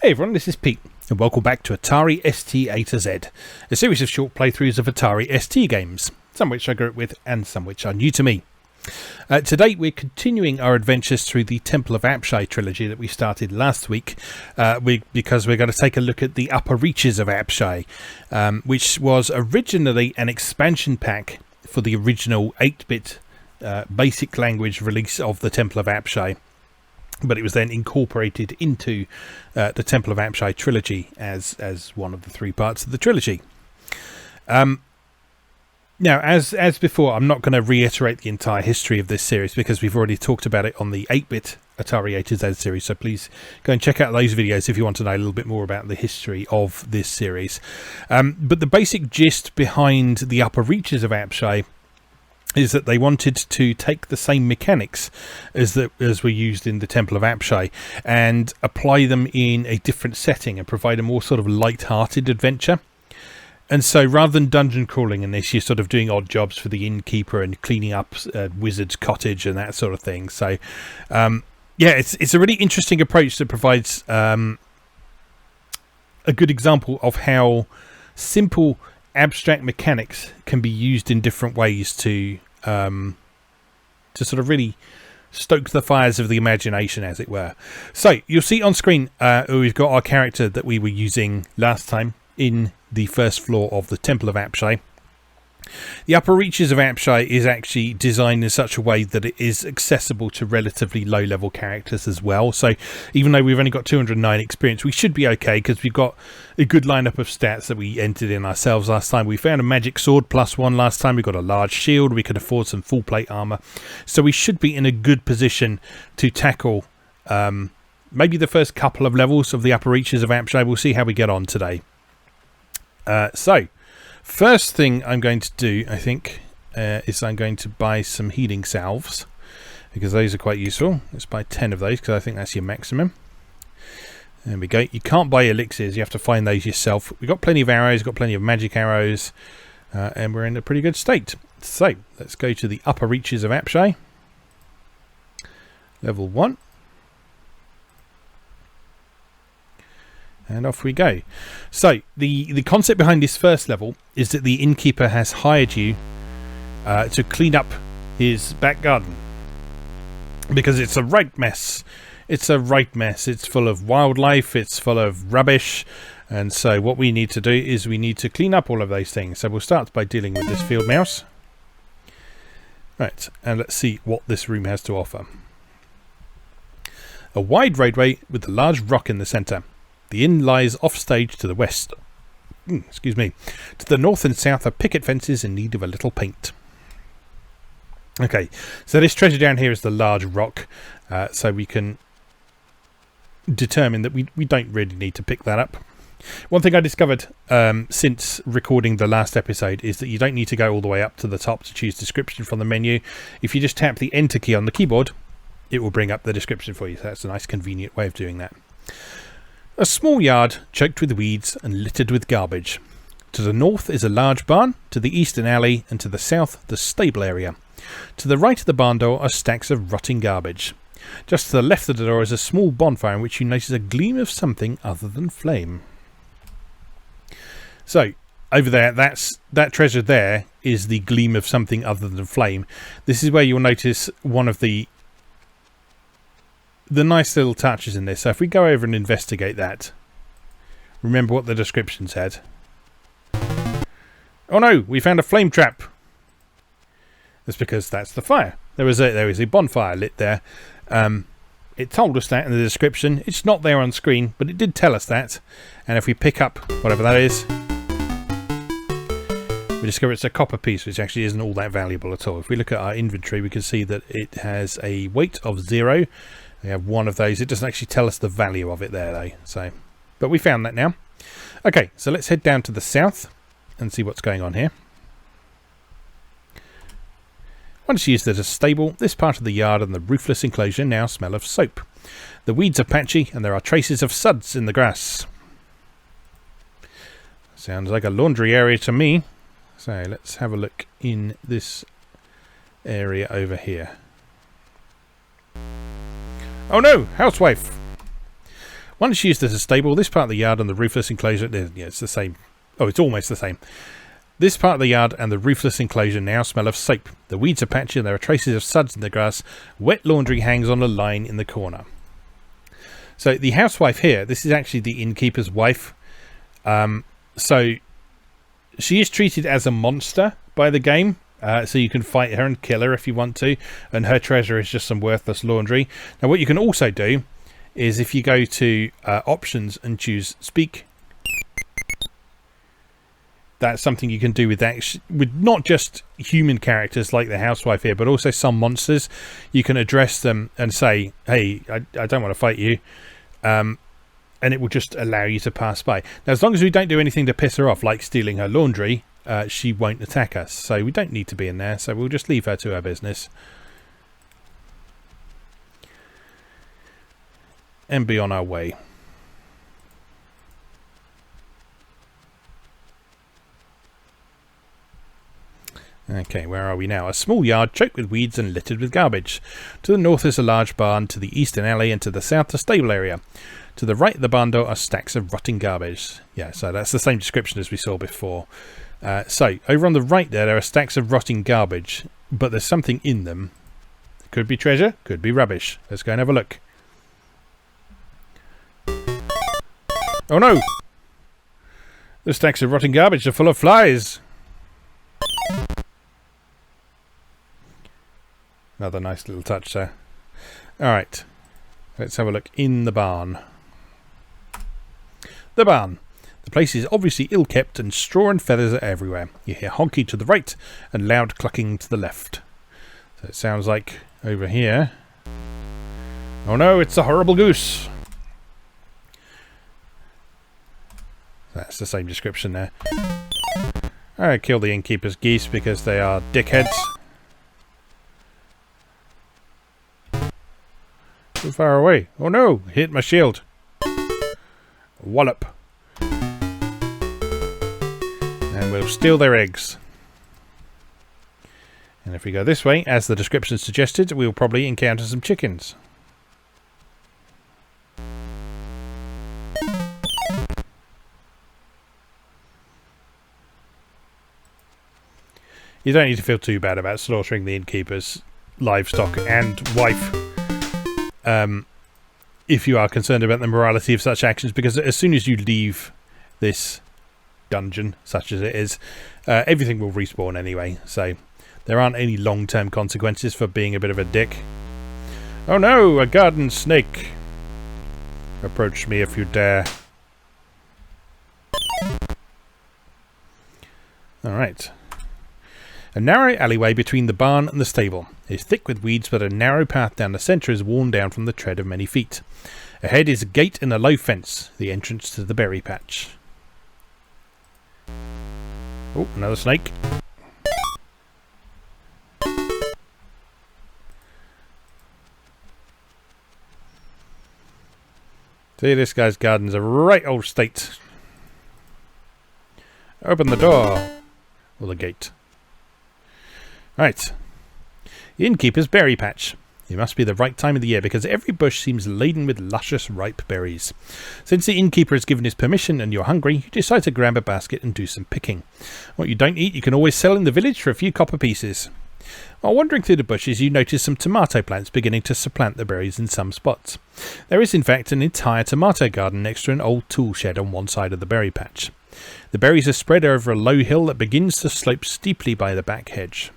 Hey everyone, this is Pete, and welcome back to Atari ST A to Z, a series of short playthroughs of Atari ST games, some which I grew up with and some which are new to me. Today we're continuing our adventures through the Temple of Apshai Trilogy that we started last week, because we're going to take a look at the Upper Reaches of Apshai, which was originally an expansion pack for the original 8-bit basic language release of the Temple of Apshai. But it was then incorporated into the Temple of Apshai Trilogy as one of the three parts of the trilogy. Now, as before, I'm not going to reiterate the entire history of this series because we've already talked about it on the 8-bit Atari A to Z series. So please go and check out those videos if you want to know a little bit more about the history of this series. But the basic gist behind the Upper Reaches of Apshai is that they wanted to take the same mechanics as were used in the Temple of Apshai and apply them in a different setting and provide a more sort of light-hearted adventure. And so rather than dungeon crawling in this, you're sort of doing odd jobs for the innkeeper and cleaning up wizard's cottage and that sort of thing. So yeah, it's a really interesting approach that provides a good example of how simple abstract mechanics can be used in different ways to sort of really stoke the fires of the imagination, as it were. So you'll see on screen we've got our character that we were using last time in the first floor of the Temple of Apshai. The Upper Reaches of Apshai is actually designed in such a way that it is accessible to relatively low-level characters as well. So even though we've only got 209 experience, we should be okay because we've got a good lineup of stats that we entered in ourselves last time. We found a magic sword +1 last time. We got a large shield. We could afford some full plate armor. So we should be in a good position to tackle maybe the first couple of levels of the Upper Reaches of Apshai. We'll see how we get on today. So first thing I'm going to do, I think, is I'm going to buy some healing salves because those are quite useful. Let's buy 10 of those because I think that's your maximum. There we go. You can't buy elixirs. You have to find those yourself. We've got plenty of arrows, got plenty of magic arrows, and we're in a pretty good state. So let's go to the Upper Reaches of Apshai. Level 1. And off we go. So the concept behind this first level is that the innkeeper has hired you to clean up his back garden because it's a right mess. It's a right mess. It's full of wildlife. It's full of rubbish. And so what we need to do is we need to clean up all of those things. So we'll start by dealing with this field mouse. Right, and let's see what this room has to offer. A wide roadway with a large rock in the centre. The inn lies offstage to the west. Excuse me. To the north and south are picket fences in need of a little paint. Okay, so this treasure down here is the large rock, so we can determine that we don't really need to pick that up. One thing I discovered since recording the last episode is that you don't need to go all the way up to the top to choose description from the menu. If you just tap the enter key on the keyboard, it will bring up the description for you. So that's a nice convenient way of doing that. A small yard choked with weeds and littered with garbage. To the north is a large barn, to the east an alley, and to the south the stable area. To the right of the barn door are stacks of rotting garbage. Just to the left of the door is a small bonfire in which you notice a gleam of something other than flame. So, over there, that treasure there is the gleam of something other than flame. This is where you'll notice one of the nice little touches in this. So if we go over and investigate that, remember what the description said. Oh no, we found a flame trap. That's because that's the fire. There is a bonfire lit there. It told us that in the description. It's not there on screen, but it did tell us that. And if we pick up whatever that is, we discover it's a copper piece, which actually isn't all that valuable at all. If we look at our inventory, we can see that it has a weight of 0. We have one of those. It doesn't actually tell us the value of it there, though. So, but we found that now. Okay, so let's head down to the south and see what's going on here. Once used as a stable, this part of the yard and the roofless enclosure now smell of soap. The weeds are patchy and there are traces of suds in the grass. Sounds like a laundry area to me. So let's have a look in this area over here. Oh no, housewife! Once used as a stable, this part of the yard and the roofless enclosure... Yeah, it's the same. Oh, it's almost the same. This part of the yard and the roofless enclosure now smell of soap. The weeds are patchy and there are traces of suds in the grass. Wet laundry hangs on a line in the corner. So the housewife here, this is actually the innkeeper's wife. So she is treated as a monster by the game. So you can fight her and kill her if you want to. And her treasure is just some worthless laundry. Now what you can also do is if you go to options and choose speak, that's something you can do with not just human characters like the housewife here, but also some monsters. You can address them and say, hey, I don't want to fight you. And it will just allow you to pass by. Now, as long as we don't do anything to piss her off, like stealing her laundry, she won't attack us. So we don't need to be in there. So we'll just leave her to her business. And be on our way. Okay, where are we now? A small yard choked with weeds and littered with garbage. To the north is a large barn, to the east an alley, and to the south a stable area. To the right of the barn door are stacks of rotting garbage. Yeah, so that's the same description as we saw before. So, over on the right there are stacks of rotting garbage, but there's something in them. Could be treasure, could be rubbish. Let's go and have a look. Oh no! The stacks of rotting garbage are full of flies! Another nice little touch there. Alright, let's have a look in the barn. The barn. The place is obviously ill-kept and straw and feathers are everywhere. You hear honking to the right and loud clucking to the left. So it sounds like over here. Oh no, it's a horrible goose. That's the same description there. I kill the innkeeper's geese because they are dickheads. Too far away. Oh no, hit my shield. Wallop. And we'll steal their eggs. And if we go this way, as the description suggested, we'll probably encounter some chickens. You don't need to feel too bad about slaughtering the innkeeper's livestock and wife. If you are concerned about the morality of such actions, because as soon as you leave this dungeon, such as it is, everything will respawn anyway, so there aren't any long-term consequences for being a bit of a dick. Oh no, a garden snake! Approach me if you dare. Alright. A narrow alleyway between the barn and the stable. It is thick with weeds, but a narrow path down the centre is worn down from the tread of many feet. Ahead is a gate and a low fence, the entrance to the berry patch. Oh, another snake. See, this guy's garden's a right old state. Open the door. Or the gate. Right. The innkeeper's berry patch. It must be the right time of the year because every bush seems laden with luscious ripe berries. Since the innkeeper has given his permission and you're hungry, you decide to grab a basket and do some picking. What you don't eat you can always sell in the village for a few copper pieces. While wandering through the bushes you notice some tomato plants beginning to supplant the berries in some spots. There is in fact an entire tomato garden next to an old tool shed on one side of the berry patch. The berries are spread over a low hill that begins to slope steeply by the back hedge.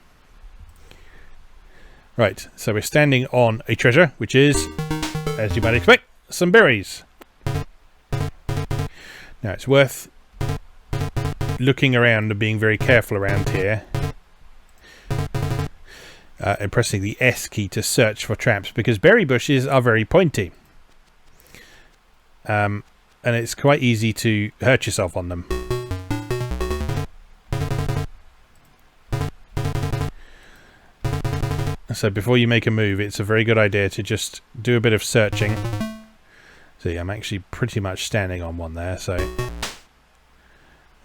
Right, so we're standing on a treasure, which is, as you might expect, some berries. Now it's worth looking around and being very careful around here. And pressing the S key to search for traps, because berry bushes are very pointy. And it's quite easy to hurt yourself on them. So before you make a move, it's a very good idea to just do a bit of searching. See, I'm actually pretty much standing on one there, so...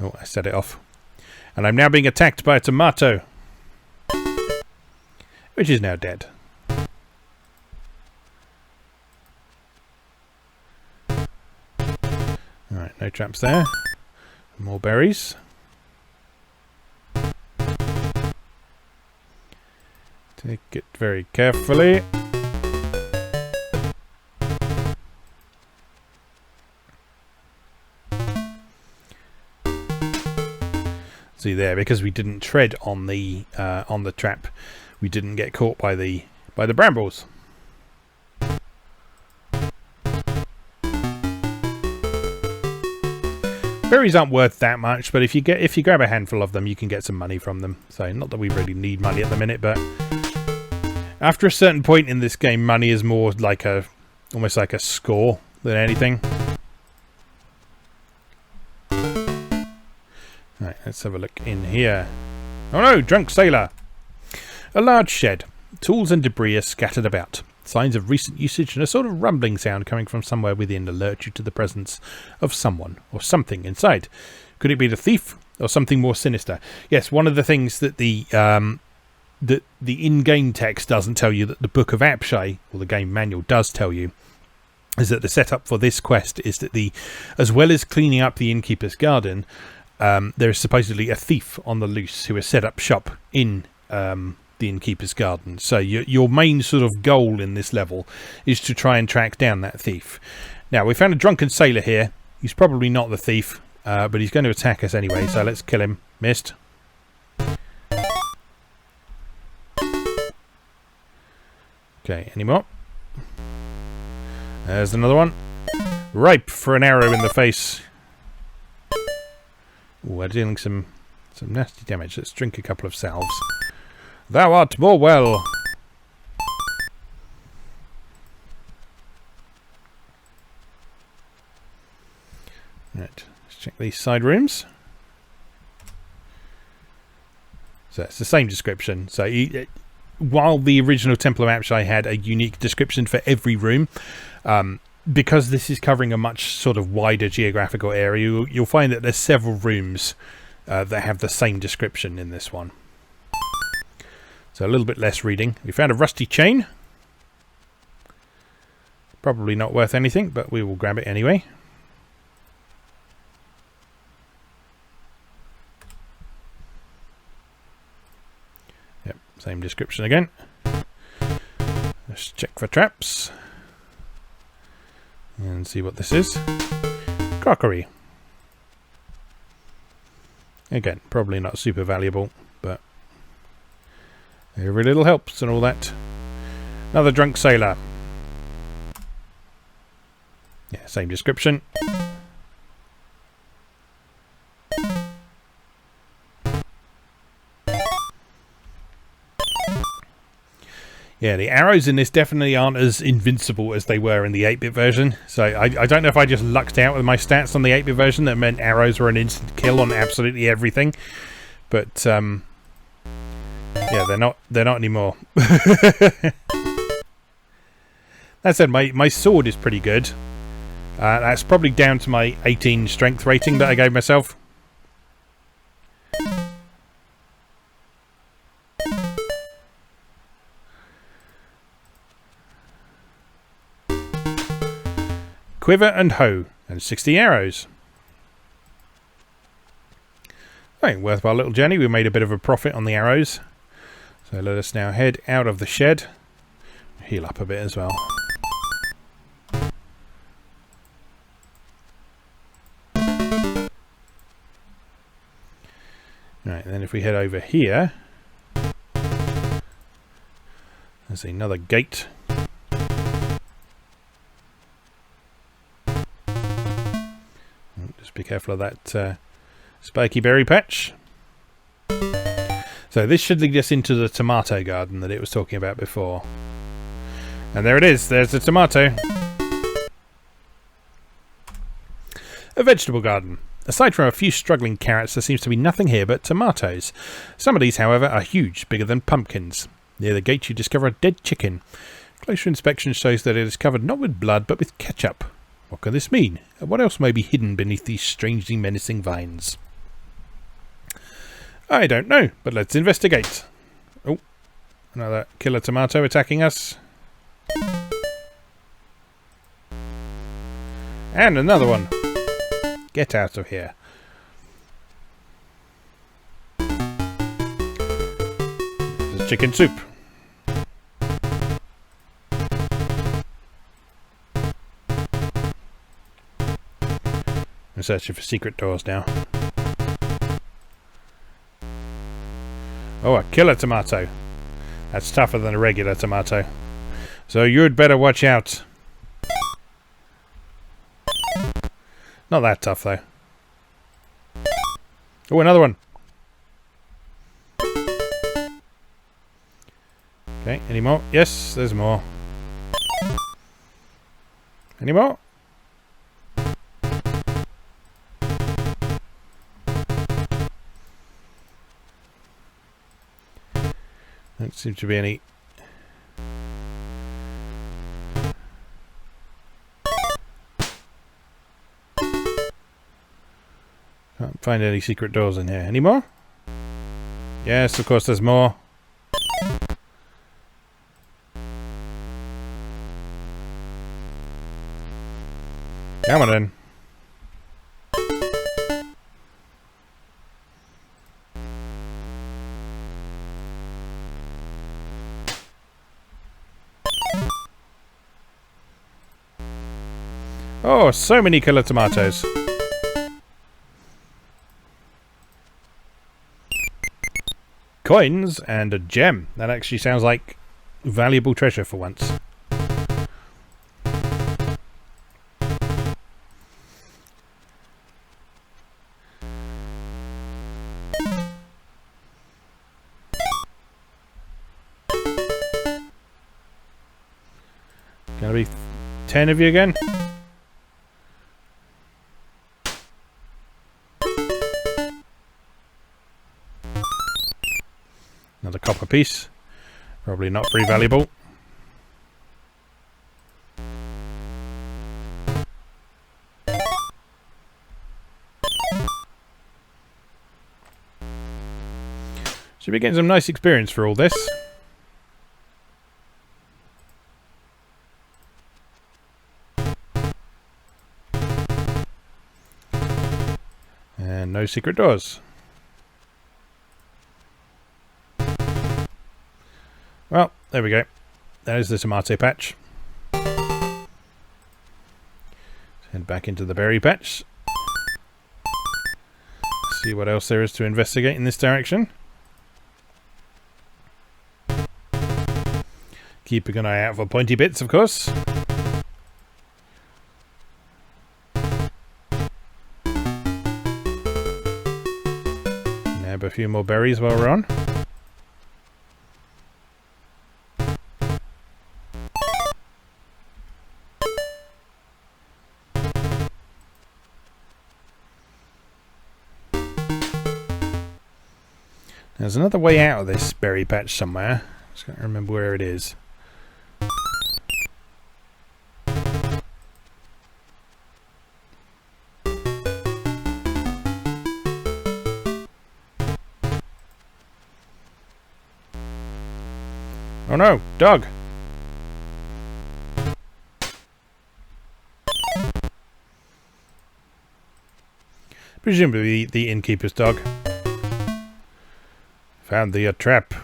Oh, I set it off. And I'm now being attacked by a tomato. Which is now dead. no traps there. More berries. Take it very carefully. See there, because we didn't tread on the trap, we didn't get caught by the brambles. Berries aren't worth that much, but if you grab a handful of them, you can get some money from them. So not that we really need money at the minute, but after a certain point in this game, money is more like almost like a score than anything. Right, let's have a look in here. Oh no, drunk sailor! A large shed. Tools and debris are scattered about. Signs of recent usage and a sort of rumbling sound coming from somewhere within alert you to the presence of someone or something inside. Could it be the thief or something more sinister? Yes, one of the things that the in-game text doesn't tell you, that the Book of Apshai, or the game manual does tell you, is that the setup for this quest is that as well as cleaning up the innkeeper's garden, there is supposedly a thief on the loose who has set up shop in the innkeeper's garden. So your main sort of goal in this level is to try and track down that thief. Now, we found a drunken sailor here. He's probably not the thief, but he's going to attack us anyway, so let's kill him. Missed. Okay, any more? There's another one. Ripe for an arrow in the face. Ooh, we're dealing some nasty damage. Let's drink a couple of salves. Thou art more well. Right, let's check these side rooms. So it's the same description. So while the original Temple of Apshai had a unique description for every room, because this is covering a much sort of wider geographical area, you'll find that there's several rooms that have the same description in this one. So a little bit less reading. We found a rusty chain. Probably not worth anything, but we will grab it anyway. Yep, same description again. Let's check for traps. And see what this is. Crockery. Again, probably not super valuable, but every little helps and all that. Another drunk sailor. Yeah, same description. Yeah, the arrows in this definitely aren't as invincible as they were in the 8-bit version. So I don't know if I just lucked out with my stats on the 8-bit version that meant arrows were an instant kill on absolutely everything. But yeah, they're not anymore. That said, my sword is pretty good. That's probably down to my 18 strength rating that I gave myself. Quiver and hoe, and 60 arrows. Right, worthwhile little journey. We made a bit of a profit on the arrows. So let us now head out of the shed. Heal up a bit as well. Right, then if we head over here, there's another gate. Just be careful of that spiky berry patch. So this should lead us into the tomato garden that it was talking about before. And there it is, there's the tomato. A vegetable garden. Aside from a few struggling carrots, there seems to be nothing here but tomatoes. Some of these, however, are huge, bigger than pumpkins. Near the gate you discover a dead chicken. Closer inspection shows that it is covered not with blood, but with ketchup. What could this mean? And what else may be hidden beneath these strangely menacing vines? I don't know, but let's investigate. Oh, another killer tomato attacking us. And another one. Get out of here. This is chicken soup. I'm searching for secret doors now. Oh, a killer tomato. That's tougher than a regular tomato. So you'd better watch out. Not that tough, though. Oh, another one. Okay, any more? Yes, there's more. Any more? Don't seem to be any. Can't find any secret doors in here. Any more? Yes, of course there's more. Come on in. Oh, so many killer tomatoes. Coins and a gem. That actually sounds like valuable treasure for once. Gonna be 10 of you again? Another copper piece. Probably not very valuable. Should be getting some nice experience for all this. And no secret doors. Well, there we go. There's the tomato patch. Let's head back into the berry patch. See what else there is to investigate in this direction. Keeping an eye out for pointy bits, of course. Nab a few more berries while we're on. There's another way out of this berry patch somewhere. Just can't remember where it is. Oh no, dog! Presumably the innkeeper's dog. Found the trap.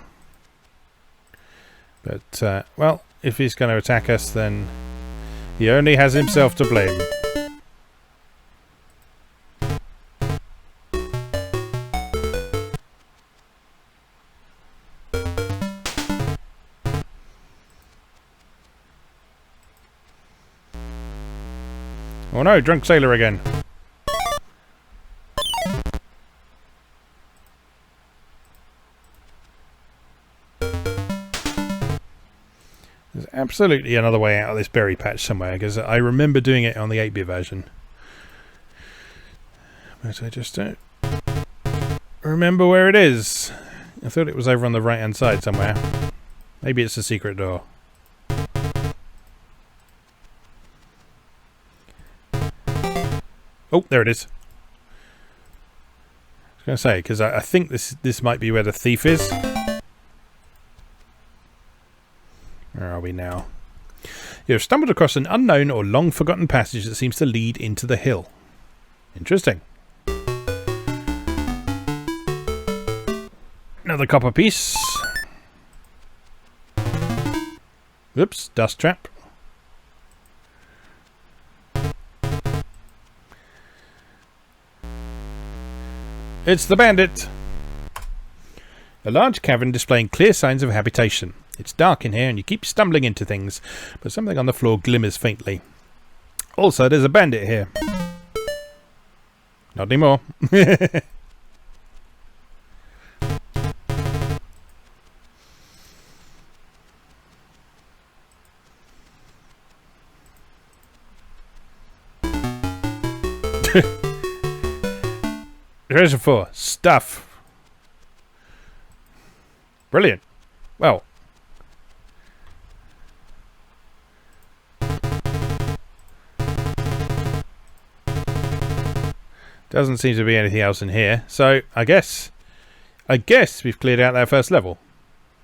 But, well, if he's going to attack us, then he only has himself to blame. Oh no, drunk sailor again. There's absolutely another way out of this berry patch somewhere, because I remember doing it on the 8-bit version. But I just don't remember where it is. I thought it was over on the right hand side somewhere. Maybe it's a secret door. Oh, there it is. I was going to say, because I think this might be where the thief is. Where are we now? You have stumbled across an unknown or long-forgotten passage that seems to lead into the hill. Interesting. Another copper piece. Oops, dust trap. It's the bandit. A large cavern displaying clear signs of habitation. It's dark in here and you keep stumbling into things, but something on the floor glimmers faintly. Also, there's a bandit here. Not anymore. Treasure 4. Stuff. Brilliant. Well. Doesn't seem to be anything else in here. So, I guess we've cleared out that first level.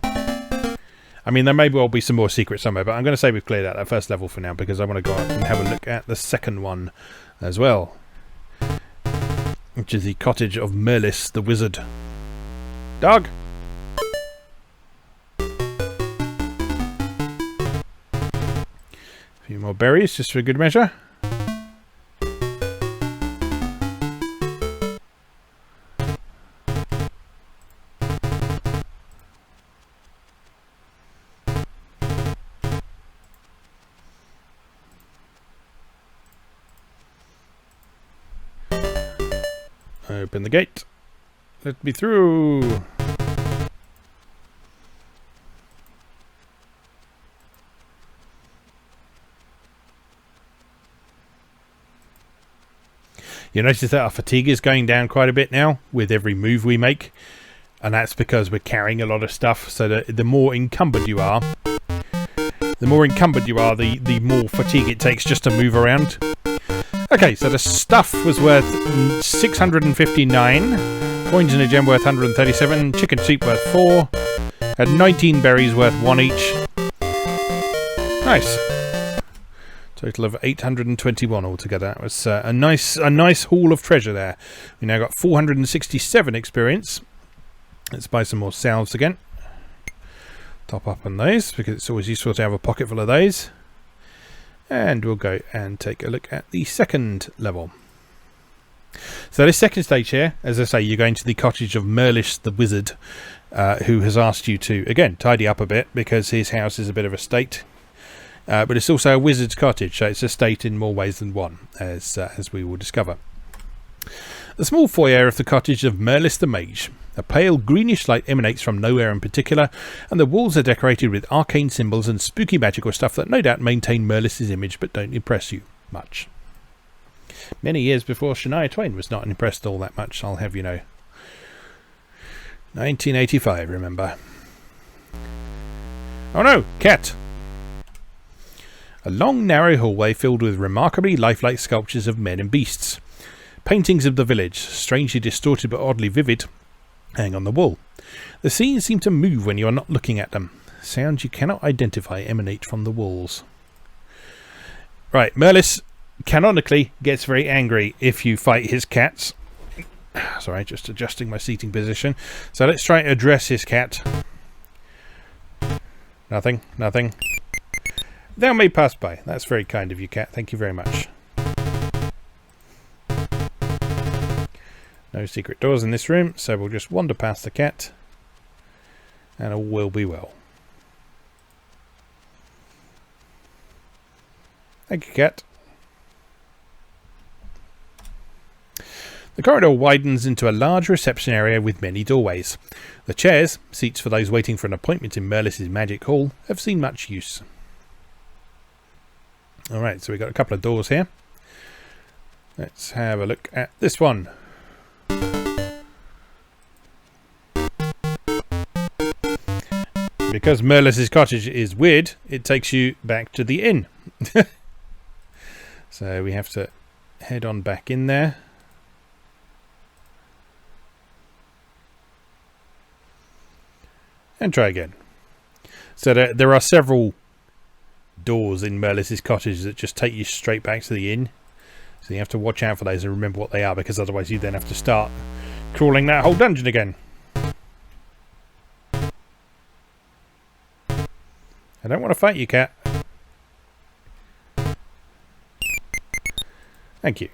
I mean, there may well be some more secrets somewhere, but I'm going to say we've cleared out that first level for now because I want to go out and have a look at the second one as well, which is the cottage of Merlis the wizard. Dog! A few more berries just for good measure. Open the gate. Let me through. You notice that our fatigue is going down quite a bit now with every move we make, and that's because we're carrying a lot of stuff, so that the more encumbered you are, the more fatigue it takes just to move around. Okay, so the stuff was worth 659, coins in a gem worth 137, chicken soup worth 4, had 19 berries worth 1 each. Nice. Total of 821 altogether. That was a nice haul of treasure there. We now got 467 experience. Let's buy some more salves again. Top up on those because it's always useful to have a pocket full of those. And we'll go and take a look at the second level. So this second stage here, as I say, you're going to the cottage of Merlis the wizard, who has asked you to, again, tidy up a bit because his house is a bit of a state. But it's also a wizard's cottage, so it's a state in more ways than one, as we will discover. The small foyer of the cottage of Merlis the mage. A pale greenish light emanates from nowhere in particular, and the walls are decorated with arcane symbols and spooky magical stuff that no doubt maintain Merlis' image but don't impress you much. Many years before Shania Twain was not impressed all that much, I'll have you know. 1985, remember. Oh no, cat! A long narrow hallway filled with remarkably lifelike sculptures of men and beasts. Paintings of the village, strangely distorted but oddly vivid, hang on the wall. The scenes seem to move when you are not looking at them. Sounds you cannot identify emanate from the walls. Right, Merlis canonically gets very angry if you fight his cats. Sorry, just adjusting my seating position. So let's try and address his cat. Nothing. Thou may pass by. That's very kind of you, cat. Thank you very much. No secret doors in this room, so we'll just wander past the cat and all will be well. Thank you, cat. The corridor widens into a large reception area with many doorways. The chairs, seats for those waiting for an appointment in Merlis' magic hall, have seen much use. Alright, so we've got a couple of doors here. Let's have a look at this one. Because Merlis' cottage is weird, it takes you back to the inn. So we have to head on back in there. And try again. So there are several doors in Merlis' cottage that just take you straight back to the inn. So you have to watch out for those and remember what they are, because otherwise you then have to start crawling that whole dungeon again. I don't want to fight you, cat. Thank you.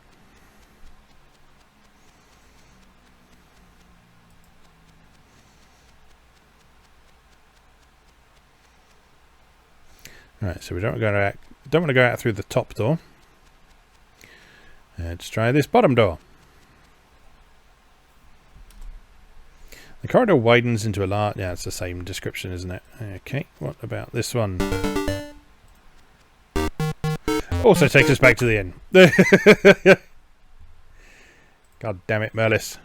Right, so we don't want to go out through the top door. Let's try this bottom door. The corridor widens into a large... Yeah, it's the same description, isn't it? Okay, what about this one? Also takes us back to the inn. God damn it, Merlis.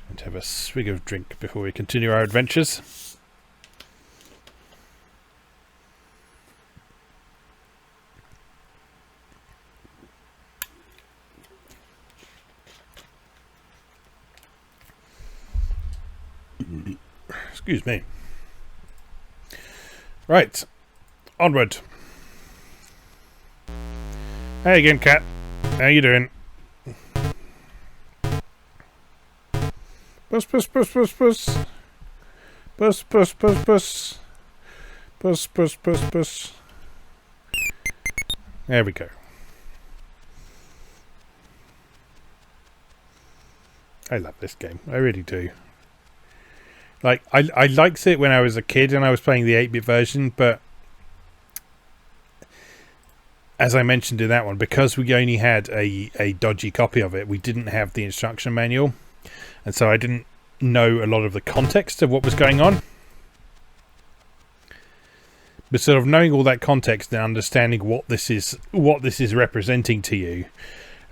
Going to have a swig of drink before we continue our adventures. Excuse me. Right, onward. Hey again, cat. How you doing? Puss, puss, puss, puss, puss. Puss, puss, puss, puss. Puss, puss, puss, puss. There we go. I love this game. I really do. Like, I liked it when I was a kid and I was playing the 8-bit version, but as I mentioned in that one, because we only had a dodgy copy of it, we didn't have the instruction manual, and so I didn't know a lot of the context of what was going on. But sort of knowing all that context and understanding what this is representing to you,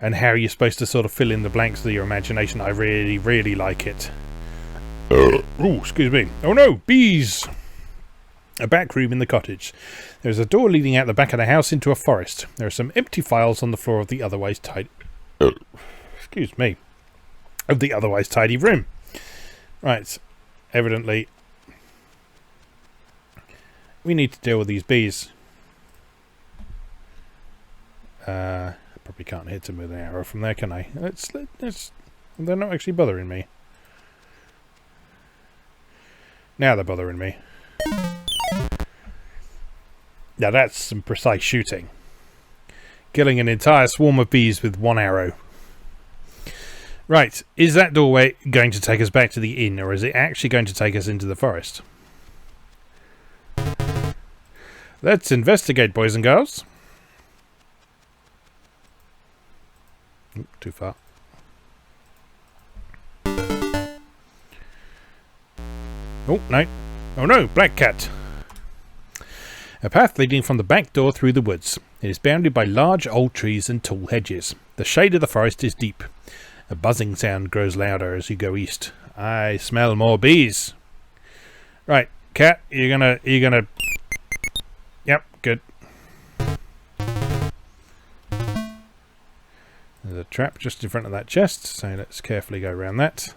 and how you're supposed to sort of fill in the blanks with your imagination, I really, really like it. Oh, excuse me. Oh no, bees! A back room in the cottage. There's a door leading out the back of the house into a forest. There are some empty files on the floor of the otherwise tidy... excuse me. Of the otherwise tidy room. Right. Evidently, we need to deal with these bees. Probably can't hit them with an arrow from there, can I? They're not actually bothering me. Now they're bothering me. Now that's some precise shooting. Killing an entire swarm of bees with one arrow. Right, is that doorway going to take us back to the inn, or is it actually going to take us into the forest? Let's investigate, boys and girls. Oop, too far. Oh, no. Oh no, black cat. A path leading from the back door through the woods. It is bounded by large old trees and tall hedges. The shade of the forest is deep. A buzzing sound grows louder as you go east. I smell more bees. Right, cat, you're gonna... Yep, good. There's a trap just in front of that chest, so let's carefully go around that.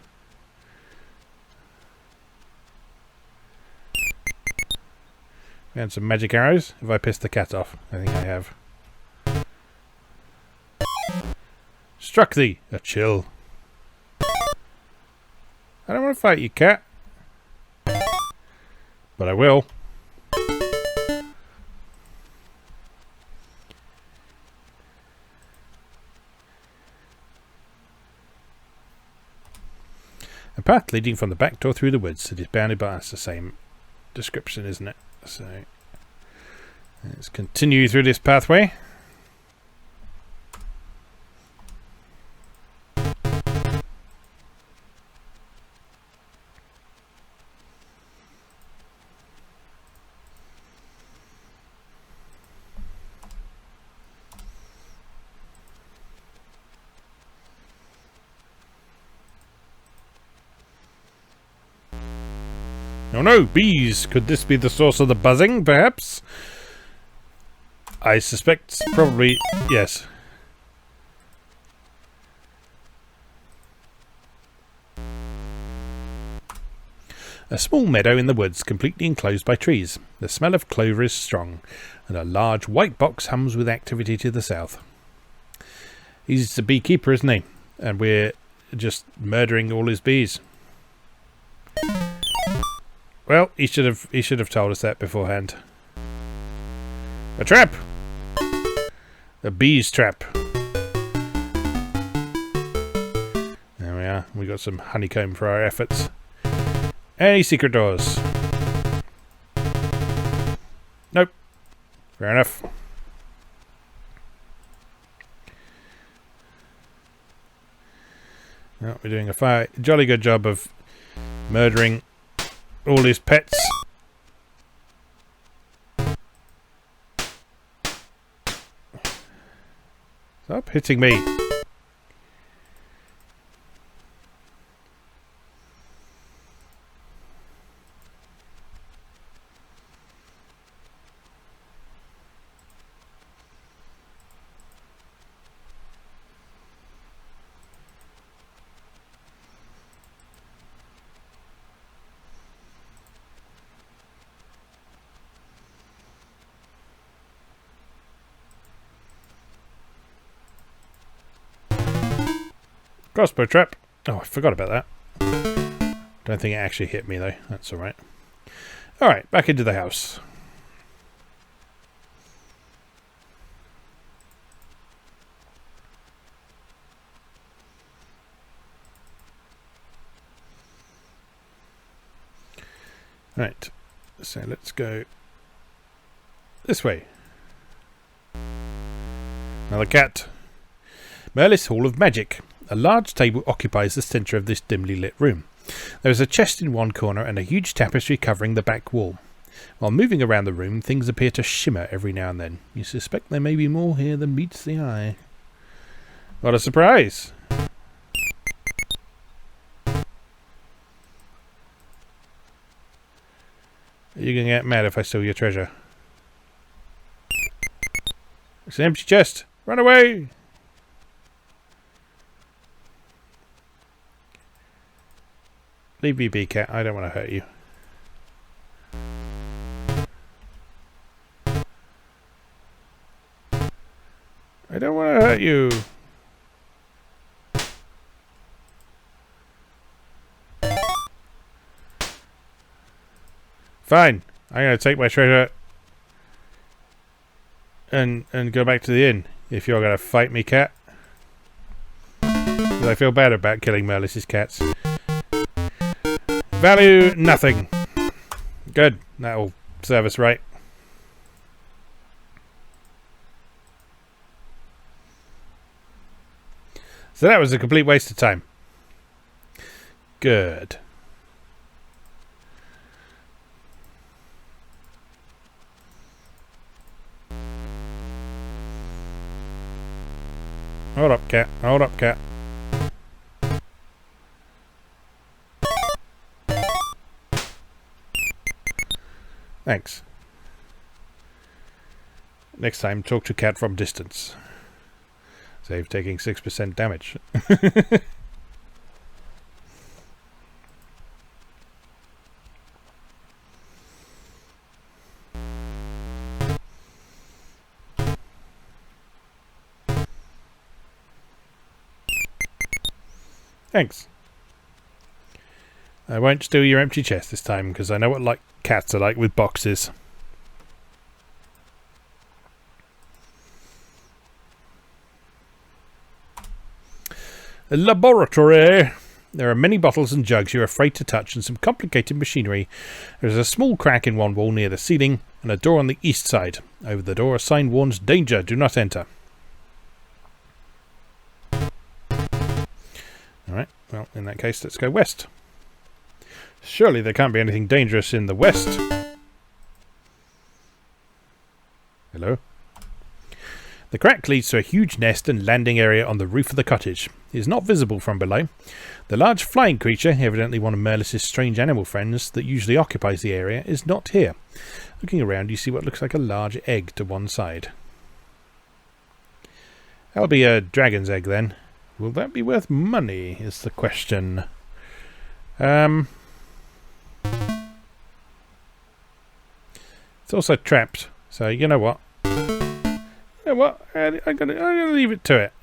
And some magic arrows. Have I pissed the cat off? I think I have. Struck thee, a chill. I don't want to fight you, cat. But I will. A path leading from the back door through the woods. It is bounded by... That's the same description, isn't it? So let's continue through this pathway. Oh no, bees! Could this be the source of the buzzing, perhaps? I suspect probably yes. A small meadow in the woods, completely enclosed by trees. The smell of clover is strong, and a large white box hums with activity to the south. He's the beekeeper, isn't he? And we're just murdering all his bees. Well, he should have told us that beforehand. A trap! A bee's trap. There we are. We got some honeycomb for our efforts. Any secret doors? Nope. Fair enough. Well, we're doing a jolly good job of murdering all his pets. Stop hitting me. Crossbow trap. Oh, I forgot about that. Don't think it actually hit me, though. That's alright. Alright, back into the house. Right. So let's go this way. Another cat. Merlis Hall of Magic. A large table occupies the centre of this dimly lit room. There is a chest in one corner and a huge tapestry covering the back wall. While moving around the room, things appear to shimmer every now and then. You suspect there may be more here than meets the eye. What a surprise! Are you going to get mad if I steal your treasure? It's an empty chest! Run away! Leave me be, cat. I don't want to hurt you. I don't want to hurt you. Fine. I'm going to take my treasure and go back to the inn. If you're going to fight me, cat. Because I feel bad about killing Merlis's cats. Value nothing. Good. That'll serve us right. So that was a complete waste of time. Good. Hold up, cat. Hold up, cat. Thanks. Next time, talk to cat from distance. Save taking 6% damage. Thanks. I won't steal your empty chest this time, because I know what cats are like with boxes. A laboratory. There are many bottles and jugs you're afraid to touch and some complicated machinery. There is a small crack in one wall near the ceiling and a door on the east side. Over the door a sign warns, "Danger, do not enter." Alright, well in that case let's go west. Surely there can't be anything dangerous in the west. Hello? The crack leads to a huge nest and landing area on the roof of the cottage. It is not visible from below. The large flying creature, evidently one of Merlis's strange animal friends that usually occupies the area, is not here. Looking around you see what looks like a large egg to one side. That'll be a dragon's egg then. Will that be worth money is the question. also trapped. So you know what? You know what? I'm gonna leave it to it.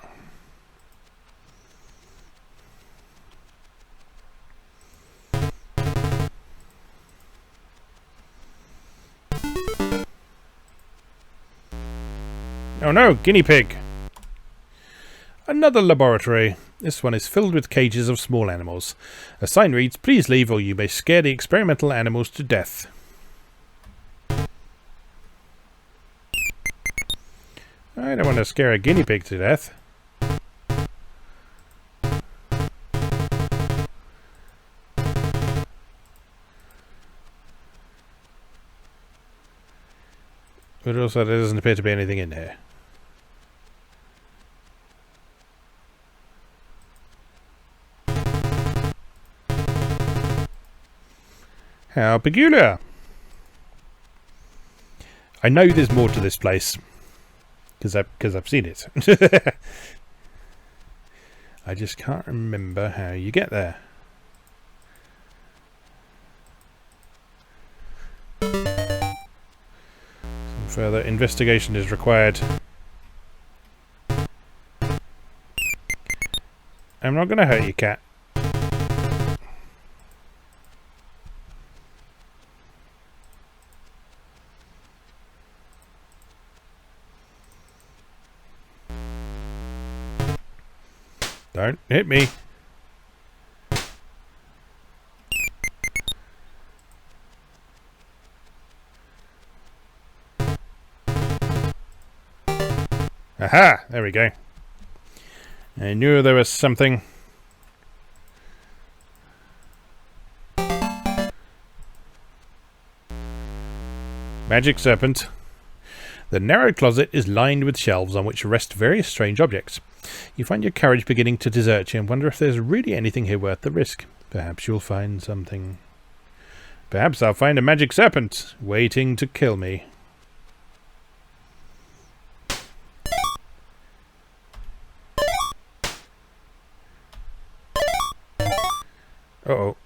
Oh no, guinea pig! Another laboratory. This one is filled with cages of small animals. A sign reads, "Please leave or you may scare the experimental animals to death." I don't want to scare a guinea pig to death. But also there doesn't appear to be anything in here. How peculiar. I know there's more to this place. Because I've seen it. I just can't remember how you get there. Some further investigation is required. I'm not going to hurt you, cat. Don't hit me. Aha! There we go. I knew there was something. Magic serpent. The narrow closet is lined with shelves on which rest various strange objects. You find your courage beginning to desert you and wonder if there's really anything here worth the risk. Perhaps you'll find something. Perhaps I'll find a magic serpent waiting to kill me. Uh-oh.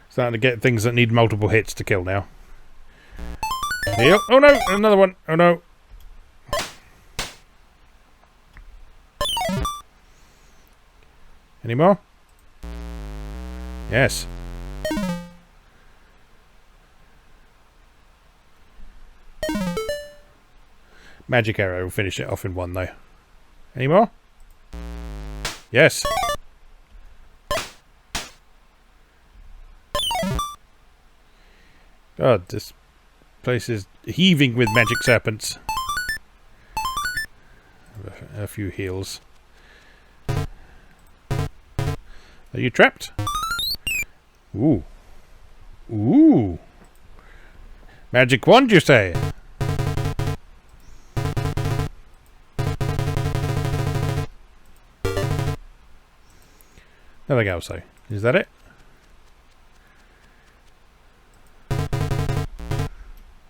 Starting to get things that need multiple hits to kill now. Heal. Oh no! Another one! Oh no! Any more? Yes. Magic arrow will finish it off in one though. Any more? Yes. God, this place is heaving with magic serpents. A few heals. Are you trapped? Ooh. Ooh. Magic wand, you say? Nothing else, though. Is that it?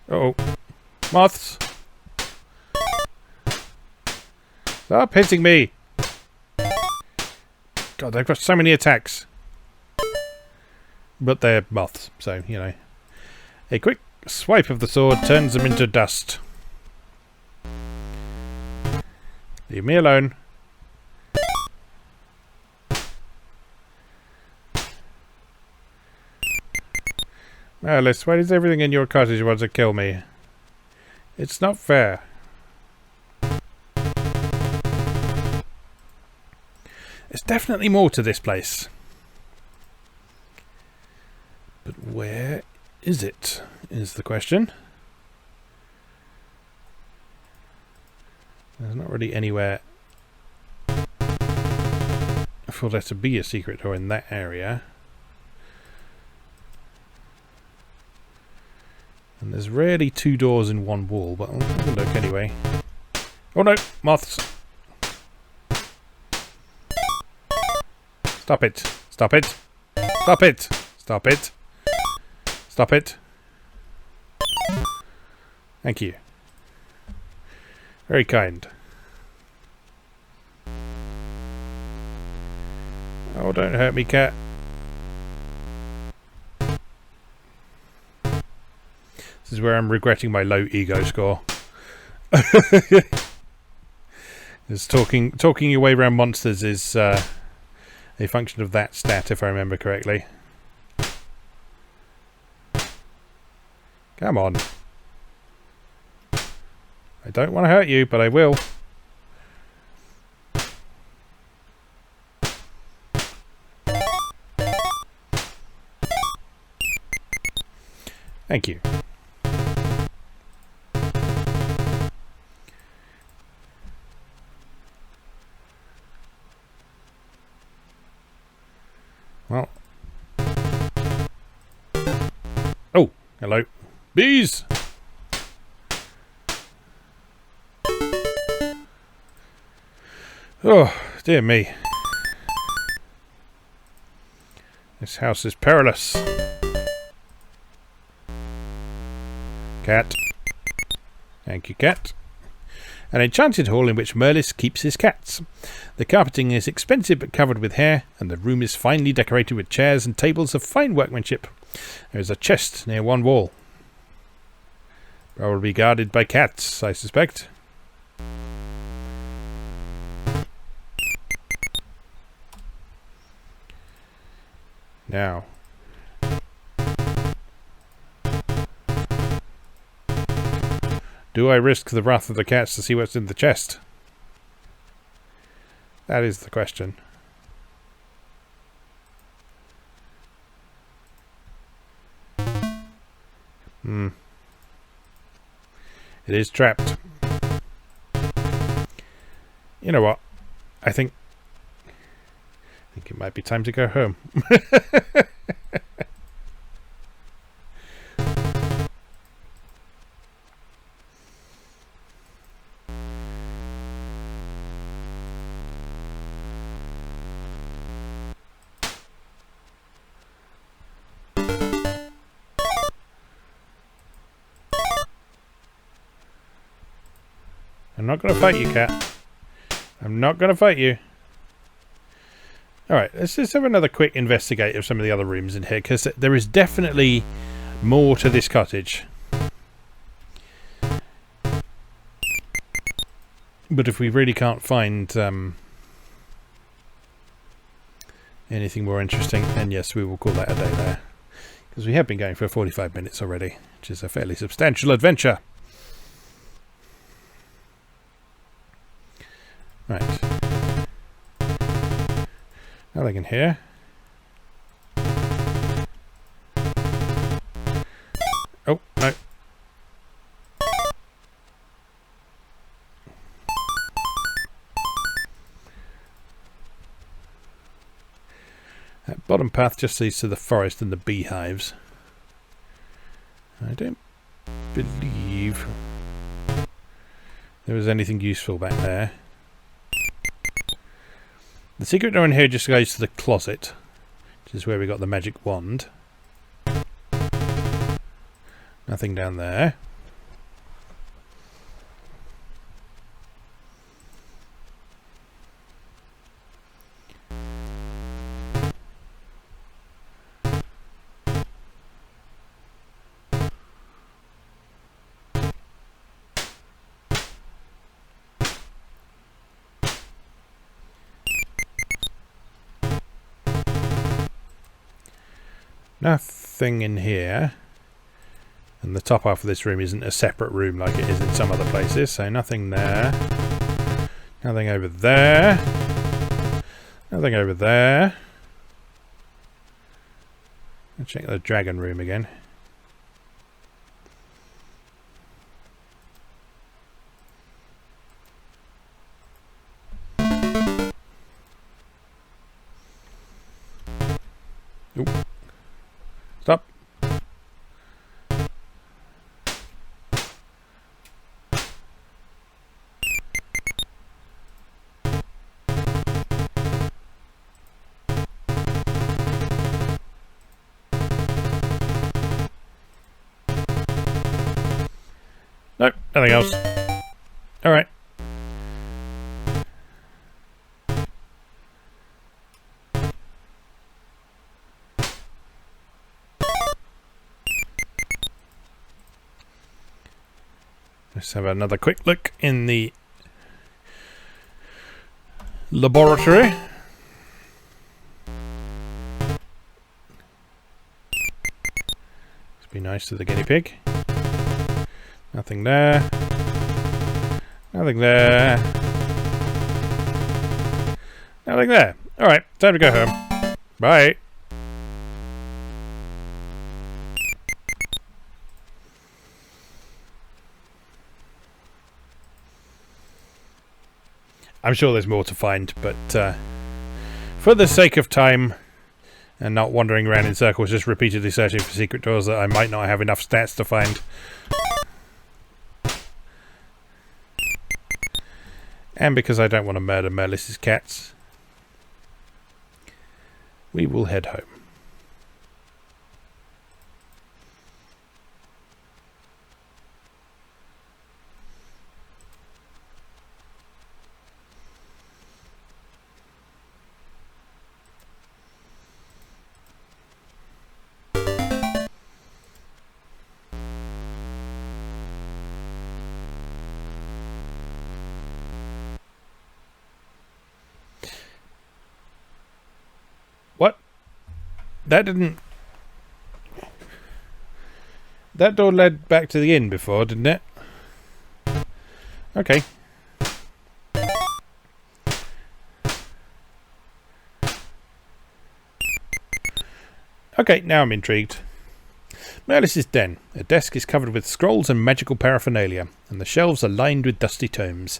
Uh-oh. Moths! Stop hitting me! God, they've got so many attacks. But they're moths, so, you know. A quick swipe of the sword turns them into dust. Leave me alone. Alice, why does everything in your cottage want to kill me? It's not fair. There's definitely more to this place. But where is it, is the question. There's not really anywhere for there to be a secret door in that area. And there's rarely two doors in one wall, but I'll have a look anyway. Oh no! Moths! Stop it! Stop it! Stop it! Stop it! Stop it! Thank you. Very kind. Oh, don't hurt me, cat. is where I'm regretting my low ego score. It's talking your way around monsters is a function of that stat, if I remember correctly. Come on. I don't want to hurt you, but I will. Thank you. Well. Oh, hello. Bees! Oh, dear me. This house is perilous. Cat. Thank you, cat. An enchanted hall in which Merlis keeps his cats. The carpeting is expensive but covered with hair, and the room is finely decorated with chairs and tables of fine workmanship. There is a chest near one wall. Probably guarded by cats, I suspect. Now. Do I risk the wrath of the cats to see what's in the chest? That is the question. It is trapped. You know what? I think it might be time to go home. I'm not going to fight you, cat. I'm not going to fight you. Alright, let's just have another quick investigate of some of the other rooms in here, because there is definitely more to this cottage. But if we really can't find anything more interesting, then yes, we will call that a day there. Because we have been going for 45 minutes already, which is a fairly substantial adventure. Right. Nothing in here. Oh, no. That bottom path just leads to the forest and the beehives. I don't believe there was anything useful back there. The secret door in here just goes to the closet, which is where we got the magic wand. Nothing down there. Nothing in here, and the top half of this room isn't a separate room like it is in some other places, so nothing there, nothing over there, nothing over there. I'll check the dragon room again. Oop. Stop. Nope, nothing else. All right. Let's have another quick look in the laboratory. Let's be nice to the guinea pig. Nothing there. Nothing there. Nothing there. Alright, time to go home. Bye. I'm sure there's more to find, but for the sake of time and not wandering around in circles just repeatedly searching for secret doors that I might not have enough stats to find, and because I don't want to murder Merlis's cats, we will head home. What? That didn't... That door led back to the inn before, didn't it? Okay. Okay, now I'm intrigued. Merlis's den. A desk is covered with scrolls and magical paraphernalia, and the shelves are lined with dusty tomes.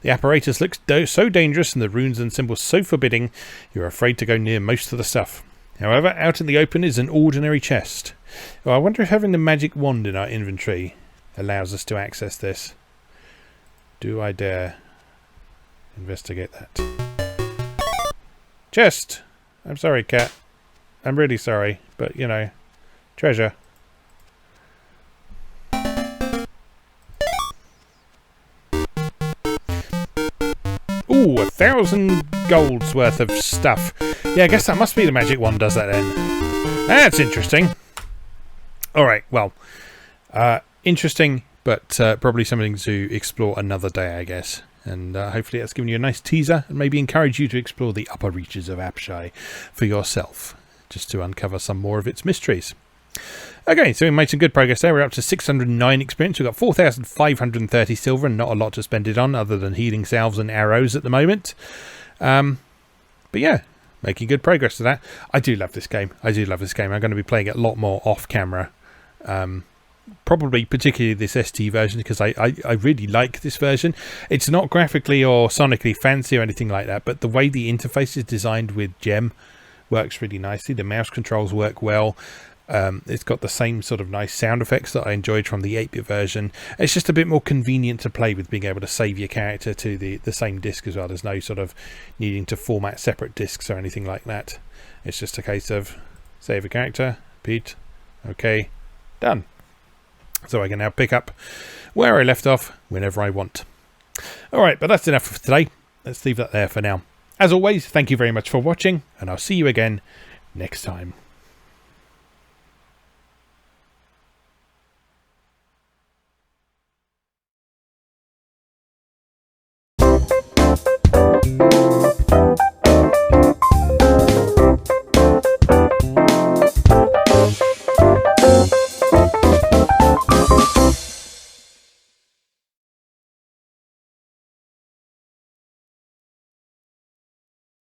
The apparatus looks so dangerous and the runes and symbols so forbidding, you're afraid to go near most of the stuff. However, out in the open is an ordinary chest. Oh, I wonder if having the magic wand in our inventory allows us to access this. Do I dare investigate that? Chest! I'm sorry, cat. I'm really sorry, but, you know, treasure. Ooh, 1,000 gold's worth of stuff. Yeah, I guess that must be the magic one does that then. That's interesting. Alright, well. Interesting, but probably something to explore another day, I guess. And hopefully that's given you a nice teaser and maybe encourage you to explore the upper reaches of Apshai for yourself, just to uncover some more of its mysteries. Okay, so we made some good progress there. We're up to 609 experience. We've got 4,530 silver and not a lot to spend it on other than healing salves and arrows at the moment. But yeah, making good progress to that. I do love this game. I'm going to be playing it a lot more off camera. Probably particularly this ST version because I really like this version. It's not graphically or sonically fancy or anything like that, but the way the interface is designed with Gem works really nicely. The mouse controls work well. It's got the same sort of nice sound effects that I enjoyed from the 8-bit version. It's just a bit more convenient to play with, being able to save your character to the same disc as well. There's no sort of needing to format separate discs or anything like that. It's just a case of save a character, repeat, okay, done. So I can now pick up where I left off whenever I want. Alright, but that's enough for today. Let's leave that there for now. As always, thank you very much for watching, and I'll see you again next time.